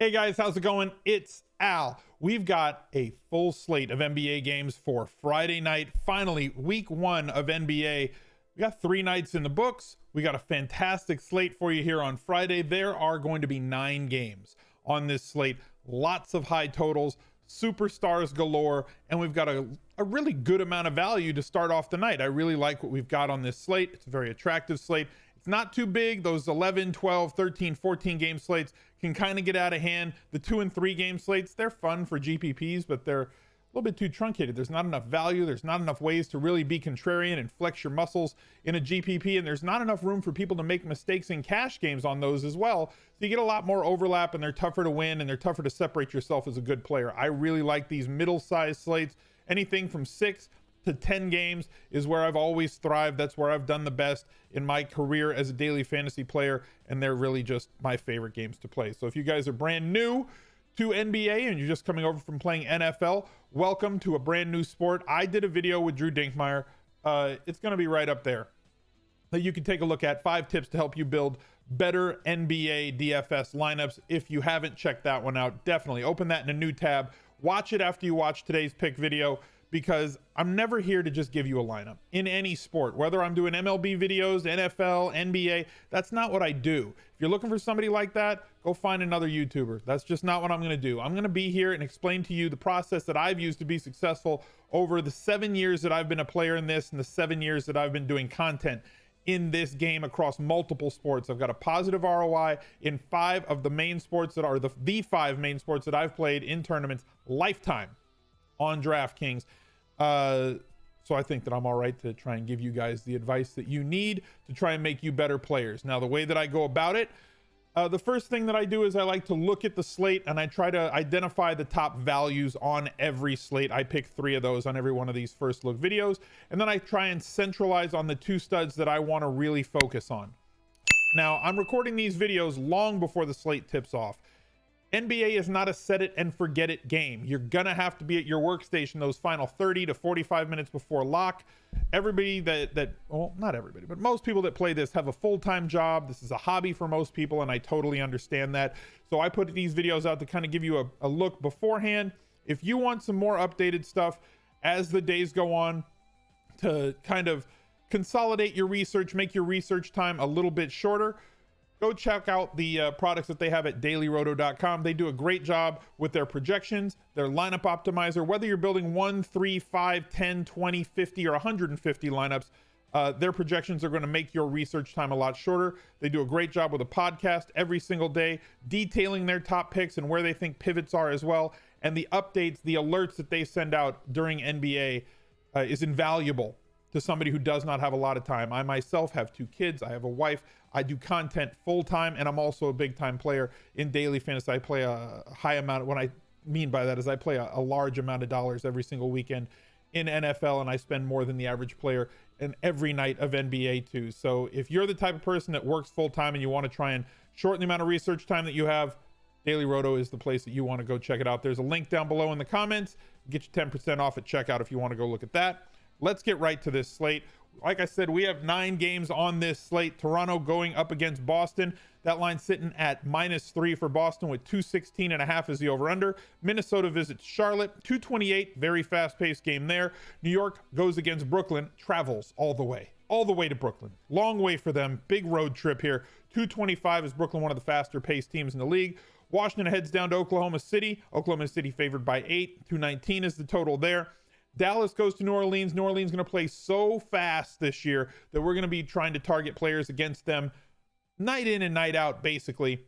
Hey guys, how's it going? It's Al. We've got a full slate of NBA games for Friday night. Finally, week one of NBA. We got 3 nights in the books. We got a fantastic slate for you here on Friday. There are going to be 9 games on this slate. Lots of high totals, superstars galore, and we've got a really good amount of value to start off the night. I really like what we've got on this slate. It's a very attractive slate. It's not too big. Those 11, 12, 13, 14 game slates can kind of get out of hand. The 2 and 3 game slates, they're fun for GPPs, but they're a little bit too truncated. There's not enough value. There's not enough ways to really be contrarian and flex your muscles in a GPP, and there's not enough room for people to make mistakes in cash games on those as well. So you get a lot more overlap, and they're tougher to win, and they're tougher to separate yourself as a good player. I really like these middle-sized slates. Anything from 6 to 10 games is where I've always thrived. That's where I've done the best in my career as a daily fantasy player, and they're really just my favorite games to play. So if you guys are brand new to NBA and you're just coming over from playing NFL, welcome to a brand new sport. I did a video with Drew Dinkmeyer. It's going to be right up there that you can take a look at. 5 tips to help you build better NBA DFS lineups. If you haven't checked that one out, definitely open that in a new tab. Watch it after you watch today's pick video, because I'm never here to just give you a lineup in any sport, whether I'm doing MLB videos, NFL, NBA. That's not what I do. If you're looking for somebody like that, go find another YouTuber. That's just not what I'm going to do. I'm going to be here and explain to you the process that I've used to be successful over the 7 years that I've been a player in this and the 7 years that I've been doing content in this game across multiple sports. I've got a positive ROI in 5 of the main sports that are the 5 main sports that I've played in tournaments lifetime on DraftKings. So I think that I'm all right to try and give you guys the advice that you need to try and make you better players. Now, the way that I go about it, the first thing that I do is I like to look at the slate and I try to identify the top values on every slate. I pick 3 of those on every one of these first look videos, and then I try and centralize on the 2 studs that I want to really focus on. Now, I'm recording these videos long before the slate tips off. NBA is not a set it and forget it game. You're gonna have to be at your workstation those final 30 to 45 minutes before lock. Everybody well, not everybody, but most people that play this have a full-time job. This is a hobby for most people, and I totally understand that. So I put these videos out to kind of give you a look beforehand. If you want some more updated stuff as the days go on to kind of consolidate your research, make your research time a little bit shorter, go check out the products that they have at dailyroto.com. They do a great job with their projections, their lineup optimizer. Whether you're building 1, 3, 5, 10, 20, 50, or 150 lineups, their projections are going to make your research time a lot shorter. They do a great job with a podcast every single day, detailing their top picks and where they think pivots are as well. And the updates, the alerts that they send out during NBA is invaluable to somebody who does not have a lot of time. I myself have 2 kids. I have a wife. I do content full time, and I'm also a big time player in daily fantasy. I play a high amount. What I mean by that is I play a large amount of dollars every single weekend in NFL, and I spend more than the average player in every night of NBA too. So if you're the type of person that works full time and you want to try and shorten the amount of research time that you have, Daily Roto is the place that you want to go check it out. There's a link down below in the comments. Get you 10% off at checkout if you want to go look at that. Let's get right to this slate. Like I said, we have 9 games on this slate. Toronto going up against Boston. That line sitting at -3 for Boston with 216.5 is the over-under. Minnesota visits Charlotte, 228. Very fast-paced game there. New York goes against Brooklyn. Travels all the way to Brooklyn. Long way for them. Big road trip here. 225 is Brooklyn, one of the faster-paced teams in the league. Washington heads down to Oklahoma City. Oklahoma City favored by 8. 219 is the total there. Dallas goes to New Orleans. New Orleans is going to play so fast this year that we're going to be trying to target players against them night in and night out, basically.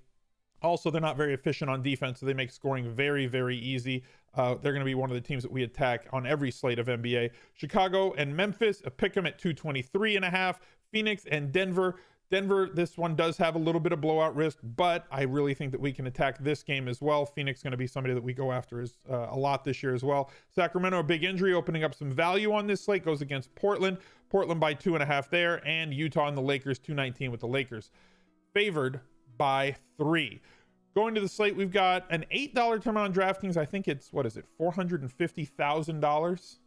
Also, they're not very efficient on defense, so they make scoring very, very easy. They're going to be one of the teams that we attack on every slate of NBA. Chicago and Memphis, a pick 'em at 223.5. Phoenix and Denver. Denver, this one does have a little bit of blowout risk, but I really think that we can attack this game as well. Phoenix going to be somebody that we go after a lot this year as well. Sacramento, a big injury, opening up some value on this slate, goes against Portland. Portland by 2.5 there, and Utah and the Lakers, 219 with the Lakers. Favored by 3. Going to the slate, we've got an $8 tournament on DraftKings. I think it's, $450,000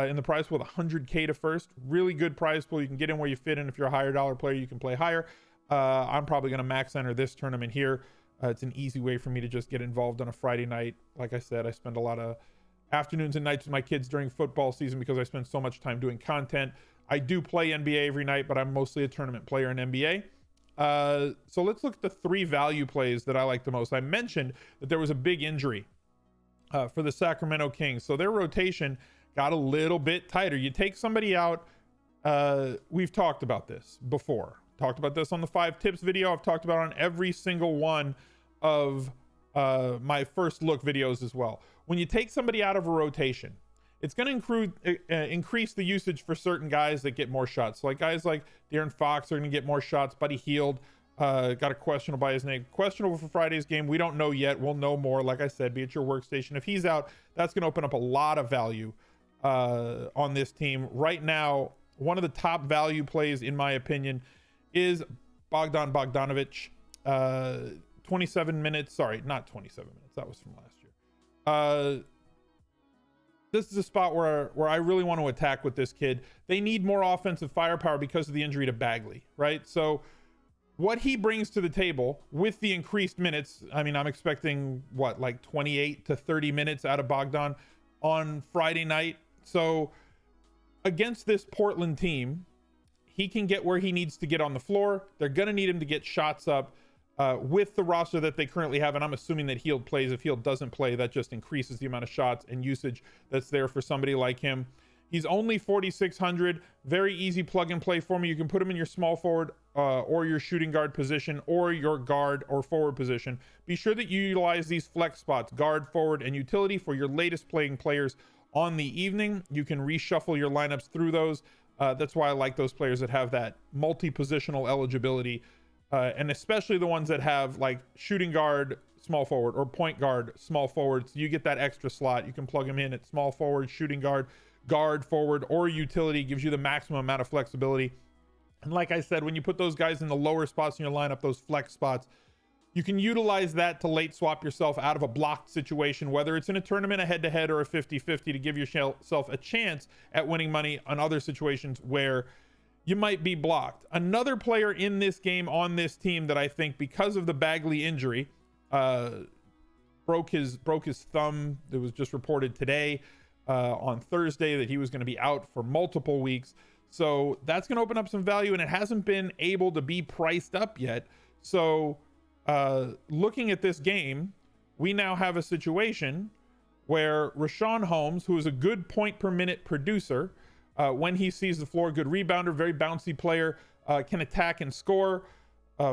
in the prize pool with $100K to first. Really good prize pool. You can get in where you fit in. If you're a higher dollar player, you can play higher. I'm probably going to max enter this tournament here. It's an easy way for me to just get involved on a Friday night. Like I said, I spend a lot of afternoons and nights with my kids during football season because I spend so much time doing content. I do play NBA every night, but I'm mostly a tournament player in NBA. So let's look at the 3 value plays that I like the most. I mentioned that there was a big injury for the Sacramento Kings, so their rotation got a little bit tighter. You take somebody out. We've talked about this before. Talked about this on the 5 tips video. I've talked about it on every single one of my first look videos as well. When you take somebody out of a rotation, it's going to increase the usage for certain guys that get more shots. So like guys like De'Aaron Fox are going to get more shots. Buddy Hield got a questionable by his name. Questionable for Friday's game. We don't know yet. We'll know more. Like I said, be at your workstation. If he's out, that's going to open up a lot of value on this team. Right now, one of the top value plays, in my opinion, is Bogdanovic. 27 minutes. Sorry, not 27 minutes. That was from last year. This is a spot where I really want to attack with this kid. They need more offensive firepower because of the injury to Bagley, right? So what he brings to the table with the increased minutes, I mean, I'm expecting what, like 28 to 30 minutes out of Bogdan on Friday night. So against this Portland team, he can get where he needs to get on the floor. They're going to need him to get shots up with the roster that they currently have. And I'm assuming that Hield plays. If Hield doesn't play, that just increases the amount of shots and usage that's there for somebody like him. He's only 4,600. Very easy plug and play for me. You can put him in your small forward or your shooting guard position or your guard or forward position. Be sure that you utilize these flex spots, guard, forward, and utility for your latest playing players on the evening. You can reshuffle your lineups through those. That's why I like those players that have that multi-positional eligibility, and especially the ones that have like shooting guard, small forward, or point guard, small forward. So you get that extra slot. You can plug them in at small forward, shooting guard, guard, forward, or utility. Gives you the maximum amount of flexibility. And like I said, when you put those guys in the lower spots in your lineup, those flex spots, you can utilize that to late swap yourself out of a blocked situation, whether it's in a tournament, a head-to-head, or a 50-50, to give yourself a chance at winning money on other situations where you might be blocked. Another player in this game on this team that I think, because of the Bagley injury, broke his thumb. It was just reported today on Thursday that he was going to be out for multiple weeks. So that's going to open up some value, and it hasn't been able to be priced up yet. So looking at this game, we now have a situation where Richaun Holmes, who is a good point per minute producer, when he sees the floor, good rebounder, very bouncy player, can attack and score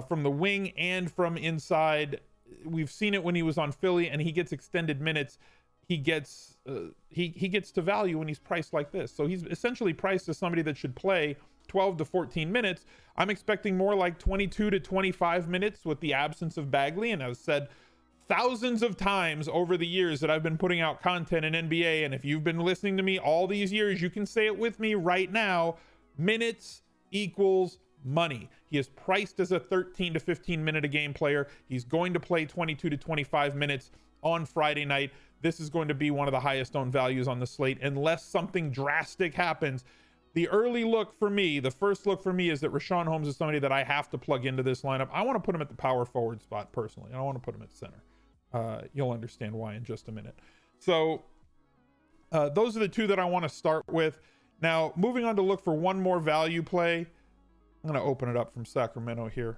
from the wing and from inside. We've seen it when he was on Philly, and he gets extended minutes. He gets to value when he's priced like this. So he's essentially priced as somebody that should play 12 to 14 minutes. I'm expecting more like 22 to 25 minutes with the absence of Bagley. And I've said thousands of times over the years that I've been putting out content in NBA, and if you've been listening to me all these years, you can say it with me right now: minutes equals money. He is priced as a 13 to 15 minute a game player. He's going to play 22 to 25 minutes on Friday night. This is going to be one of the highest owned values on the slate unless something drastic happens. The early look for me, the first look for me, is that Richaun Holmes is somebody that I have to plug into this lineup. I want to put him at the power forward spot personally. I don't want to put him at center. You'll understand why in just a minute. So those are the two that I want to start with. Now, moving on to look for one more value play. I'm going to open it up from Sacramento here.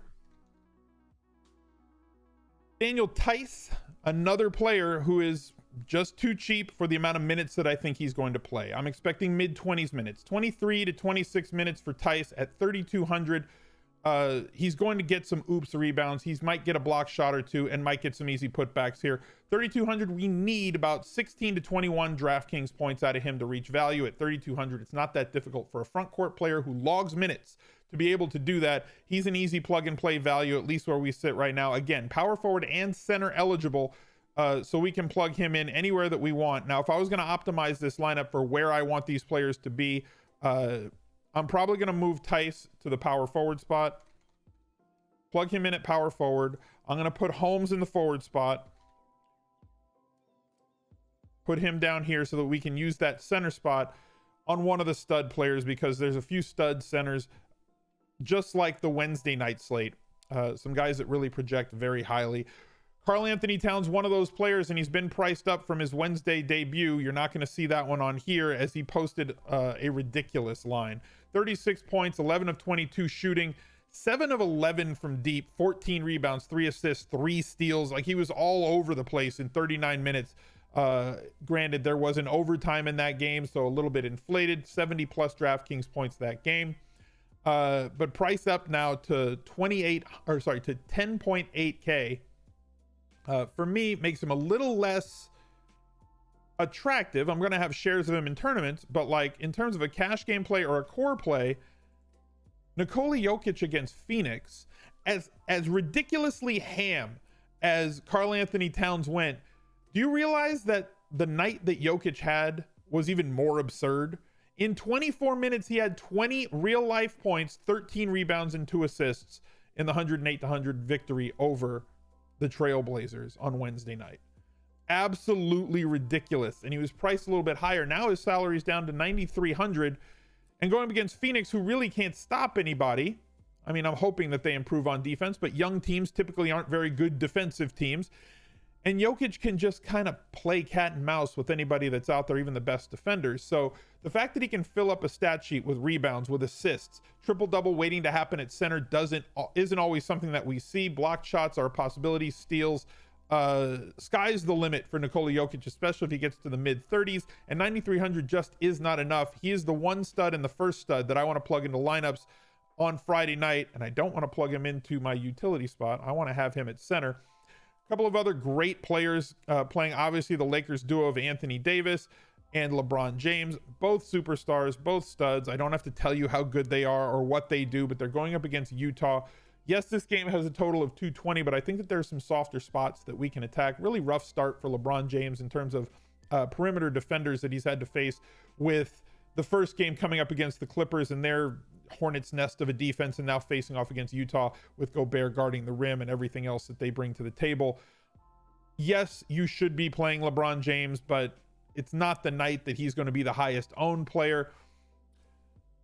Daniel Theis, another player who is just too cheap for the amount of minutes that I think he's going to play. I'm expecting mid-20s minutes, 23 to 26 minutes for Theis at 3,200. He's going to get some oops rebounds. He might get a block shot or two and might get some easy putbacks here. 3,200, we need about 16 to 21 DraftKings points out of him to reach value at 3,200. It's not that difficult for a front court player who logs minutes to be able to do that. He's an easy plug and play value, at least where we sit right now. Again, power forward and center eligible. So we can plug him in anywhere that we want. Now, if I was going to optimize this lineup for where I want these players to be, I'm probably going to move Theis to the power forward spot. Plug him in at power forward. I'm going to put Holmes in the forward spot. Put him down here so that we can use that center spot on one of the stud players, because there's a few stud centers, just like the Wednesday night slate. Some guys that really project very highly. Karl Anthony Towns, one of those players, and he's been priced up from his Wednesday debut. You're not going to see that one on here, as he posted a ridiculous line. 36 points, 11 of 22 shooting, 7 of 11 from deep, 14 rebounds, 3 assists, 3 steals. Like, he was all over the place in 39 minutes. Granted, there was an overtime in that game, so a little bit inflated. 70 plus DraftKings points that game. But price up now to 10.8K. For me, makes him a little less attractive. I'm going to have shares of him in tournaments, but like in terms of a cash game play or a core play, Nikola Jokic against Phoenix, as ridiculously ham as Karl Anthony Towns went, do you realize that the night that Jokic had was even more absurd? In 24 minutes, he had 20 real life points, 13 rebounds, and 2 assists in the 108-100 victory over the Trailblazers on Wednesday night. Absolutely ridiculous. And he was priced a little bit higher. Now his salary is down to $9,300, and going up against Phoenix, who really can't stop anybody. I mean, I'm hoping that they improve on defense, but young teams typically aren't very good defensive teams. And Jokic can just kind of play cat and mouse with anybody that's out there, even the best defenders. So the fact that he can fill up a stat sheet with rebounds, with assists, triple-double waiting to happen at center isn't always something that we see. Blocked shots are a possibility, steals. Sky's the limit for Nikola Jokic, especially if he gets to the mid-30s. And 9,300 just is not enough. He is the one stud and the first stud that I want to plug into lineups on Friday night. And I don't want to plug him into my utility spot. I want to have him at center. A couple of other great players playing, obviously the Lakers duo of Anthony Davis and LeBron James, both superstars, both studs. I don't have to tell you how good they are or what they do, but they're going up against Utah. Yes, this game has a total of 220, but I think that there's some softer spots that we can attack. Really rough start for LeBron James in terms of perimeter defenders that he's had to face, with the first game coming up against the Clippers and their hornet's nest of a defense, and now facing off against Utah with Gobert guarding the rim and everything else that they bring to the table. Yes, you should be playing LeBron James, but it's not the night that he's going to be the highest owned player.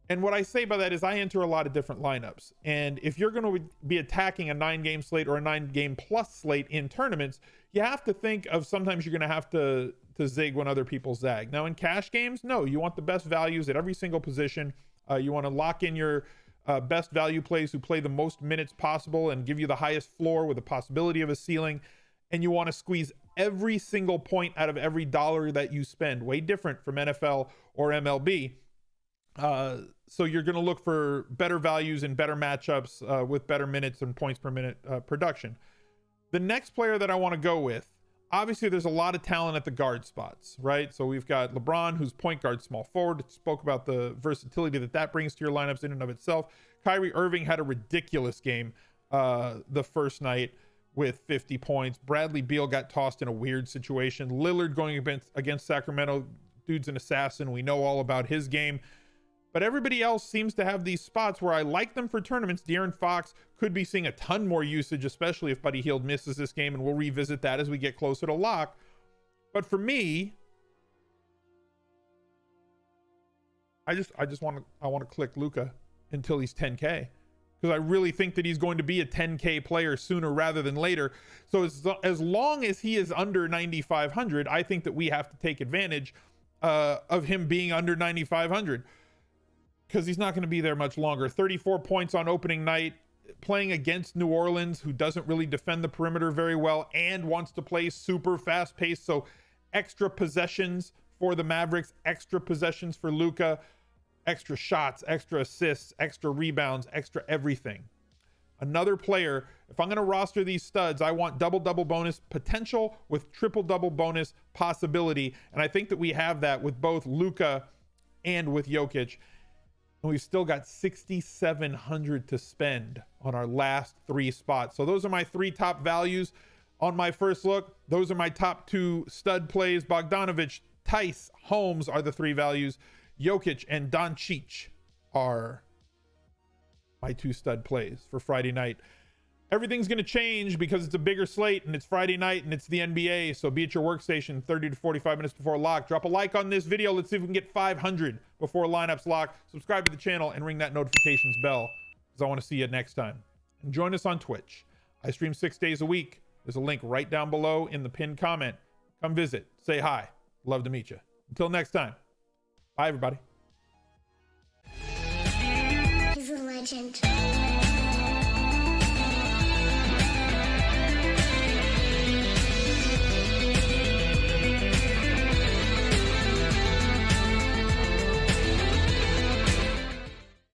And what I say by that is I enter a lot of different lineups. And if you're going to be attacking a 9-game slate or a 9-game plus slate in tournaments, you have to think of sometimes you're going to have to zig when other people zag. Now in cash games, no, you want the best values at every single position. You want to lock in your best value plays who play the most minutes possible and give you the highest floor with a possibility of a ceiling. And you want to squeeze every single point out of every dollar that you spend. Way different from NFL or MLB. So you're going to look for better values and better matchups with better minutes and points per minute production. The next player that I want to go with, obviously there's a lot of talent at the guard spots, right? So we've got LeBron, who's point guard, small forward. Spoke about the versatility that brings to your lineups in and of itself. Kyrie Irving had a ridiculous game the first night with 50 points. Bradley Beal got tossed in a weird situation. Lillard going against Sacramento. Dude's an assassin. We know all about his game. But everybody else seems to have these spots where I like them for tournaments. De'Aaron Fox could be seeing a ton more usage, especially if Buddy Hield misses this game, and we'll revisit that as we get closer to lock. But for me, I want to click Luka until he's 10K, because I really think that he's going to be a 10K player sooner rather than later. So as long as he is under 9,500, I think that we have to take advantage of him being under 9,500. Because he's not going to be there much longer. 34 points on opening night, playing against New Orleans, who doesn't really defend the perimeter very well and wants to play super fast paced. So extra possessions for the Mavericks, extra possessions for Luka, extra shots, extra assists, extra rebounds, extra everything. Another player, if I'm going to roster these studs, I want double-double bonus potential with triple-double bonus possibility. And I think that we have that with both Luka and with Jokic. And we've still got 6,700 to spend on our last 3 spots. So those are my 3 top values on my first look. Those are my top 2 stud plays. Bogdanovic, Theis, Holmes are the 3 values. Jokic and Doncic are my 2 stud plays for Friday night. Everything's going to change because it's a bigger slate and it's Friday night and it's the NBA. So be at your workstation 30 to 45 minutes before lock. Drop a like on this video. Let's see if we can get 500 before lineups lock. Subscribe to the channel and ring that notifications bell, because I want to see you next time. And join us on Twitch. I stream 6 days a week. There's a link right down below in the pinned comment. Come visit, say hi. Love to meet you. Until next time. Bye, everybody. He's a legend.